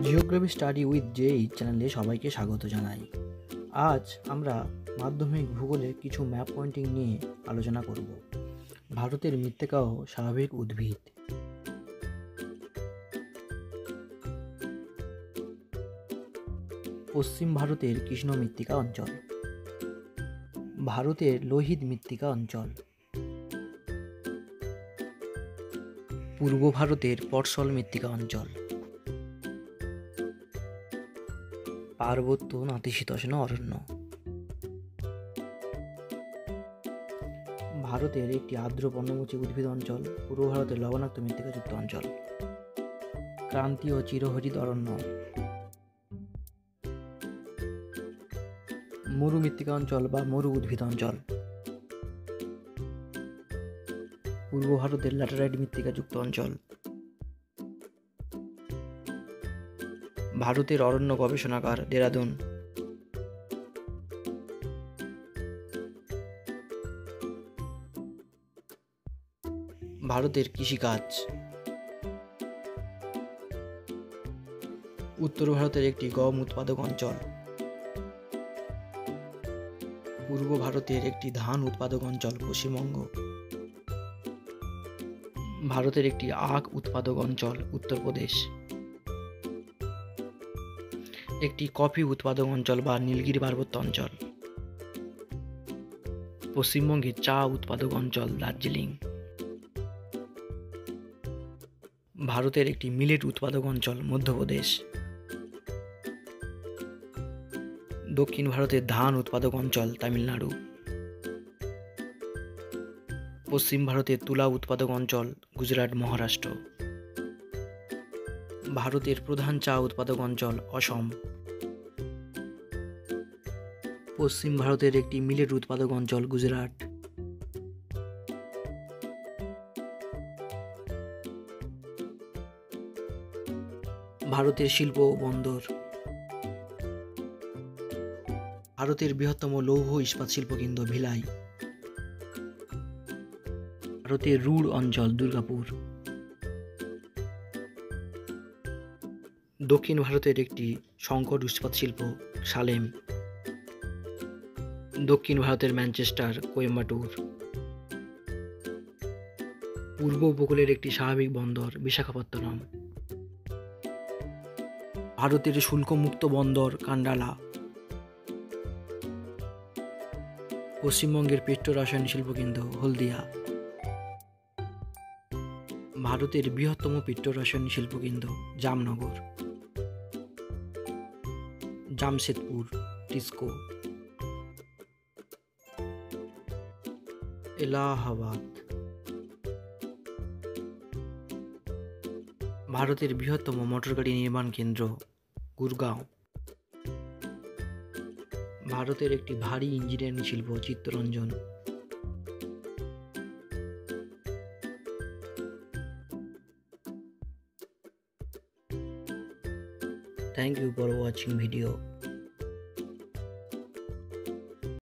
Geography study with জেই চ্যানেলে সবাইকে স্বাগত জানাই। আজ আমরা মাধ্যমিক ভূগোলে কিছু ম্যাপ পয়েন্টিং নিয়ে আলোচনা করব। ভারতের মৃত্তিকা ও স্বাভাবিক উদ্ভিদ। পশ্চিম ভারতের কৃষ্ণ মৃত্তিকা অঞ্চল, ভারতের লোহিত মৃত্তিকা অঞ্চল, পূর্ব ভারতের পটসল মৃত্তিকা অঞ্চল, পার্বত্য নাতিশীতোষ্ণ অরণ্য। ভারতের একটি আর্দ্র পর্ণমোচী উদ্ভিদ অঞ্চল, পূর্ব ভারতের লবণাক্ত মৃত্তিকাযুক্ত অঞ্চল, ক্রান্তীয় চিরহরিৎ অরণ্য, মরু মৃত্তিকা অঞ্চল বা মরু উদ্ভিদ অঞ্চল, পূর্ব ভারতের ল্যাটেরাইট মৃত্তিকাযুক্ত অঞ্চল। ভারতের অরণ্য গবেষণাগার দেরাদুন। ভারতের কৃষিকাজ। উত্তর ভারতের একটি গম উৎপাদক অঞ্চল, পূর্ব ভারতের একটি ধান উৎপাদক অঞ্চল পশ্চিমবঙ্গ, ভারতের একটি আখ উৎপাদক অঞ্চল উত্তরপ্রদেশ, একটি কফি উৎপাদক অঞ্চল বা নীলগিরি পার্বত্য অঞ্চল, পশ্চিমবঙ্গের চা উৎপাদক অঞ্চল দার্জিলিং, ভারতের একটি মিলেট উৎপাদক অঞ্চল মধ্যপ্রদেশ, দক্ষিণ ভারতের ধান উৎপাদক অঞ্চল তামিলনাড়ু, পশ্চিম ভারতের তুলা উৎপাদক অঞ্চল গুজরাট মহারাষ্ট্র, ভারতের প্রধান চা উৎপাদক অঞ্চল অসম, পশ্চিম ভারতের একটি মিলেট উৎপাদক অঞ্চল গুজরাট। ভারতের শিল্প ও বন্দর। ভারতের বৃহত্তম লৌহ ইস্পাত শিল্পকেন্দ্র ভিলাই, ভারতের রুড় অঞ্চল দুর্গাপুর, দক্ষিণ ভারতের একটি সংকট ইস্পাত শিল্প সালেম, দক্ষিণ ভারতের ম্যানচেস্টার কোয়েম্বাটুর, পূর্ব উপকূলের একটি স্বাভাবিক বন্দর বিশাখাপত্তনম, ভারতের শুল্কমুক্ত বন্দর কান্ডালা, পশ্চিমবঙ্গের পেট্রো রাসায়নিক শিল্পকেন্দ্র হলদিয়া, ভারতের বৃহত্তম পেট্রো রাসায়নিক শিল্পকেন্দ্র জামনগর, জামশেদপুর টিস্কো, এলাহাবাদ। ভারতের বৃহত্তম মোটরগাড়ি নির্মাণ কেন্দ্র গুরগাঁও, ভারতের একটি ভারী ইঞ্জিনিয়ারিং শিল্প Chittaranjan. Thank you for watching video.